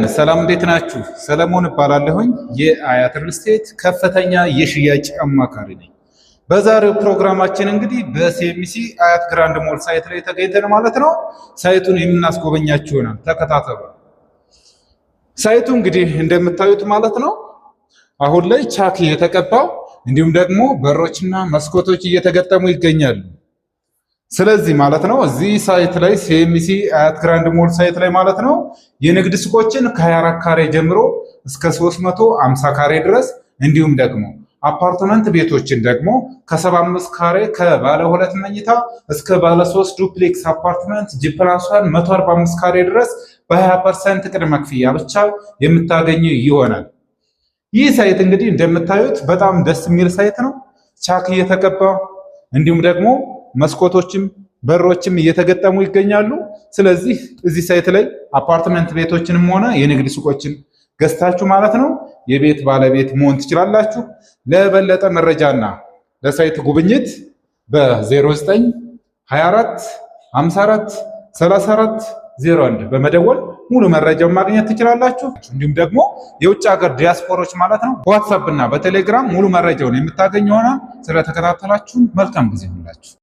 ሰላም እንዴት ናችሁ? ሰለሞን እባላለሁኝ የአያት ሪል ስቴት ከፍተኛ የሽያጭ አማካሪ ነኝ። በዛሬው ፕሮግራማችን እንግዲህ በሲኤምሲ አያት ግራንድ ሞል ሳይት ላይ ተገኝተን ማለት ነው ሳይቱን የምናስጎበኛችሁ ይሆናል። ተከታተሉ። ሳይቱ እንግዲህ እንደምታዩት ማለት ነው አሁን ላይ ቻክ የተቀባው እንዲሁም ደግሞ በሮችና መስኮቶች እየተገጠሙ ይገኛሉ። ስለዚህ ማለት ነው እዚህ ሳይት ላይ ሲኤምሲ አያት ግራንድ ሞል ሳይት ላይ ማለት ነው የንግድ ሱቆችን ከ24 ካሬ ጀምሮ እስከ 350 ካሬ ድረስ እንዲሁም ደግሞ አፓርትመንት ቤቶችን ደግሞ ከ75 ካሬ ከባለ 2 መኝታ እስከ ባለ 3 ዱፕሌክስ አፓርትመንት ጂፕላሷን 145 ካሬ ድረስ በ20% ቅድመ ክፍያ ብቻ የምታገኙ ይሆናል። ይህ ሳይት እንግዲህ እንደምታዩት በጣም ደስ የሚል ሳይት ነው። ቻክ እየተቀባ እንዲሁም ደግሞ መስኮቶችም በሮችም እየተገጠሙ ይገኛሉ። ስለዚህ እዚህ ሳይት ላይ አፓርትመንት ቤቶችንም ሆነ የንግድ ሱቆችን ገዝታችሁ ማለት ነው የቤት ባለቤት መሆን ትችላላችሁ። ለበለጠ መረጃና ለሳይት ጉብኝት በ0924 54 34 01 በመደወል ሙሉ መረጃውን ማግኘት ትችላላችሁ። እንዲሁም ደግሞ የውጭ ሀገር ዲያስፖሮች ማለት ነው በዋትስአፕ እና በቴሌግራም ሙሉ መረጃውን የምታገኙ ይሆናል። ስለተከታተላችሁ መልካም ጊዜ ይሁንላችሁ።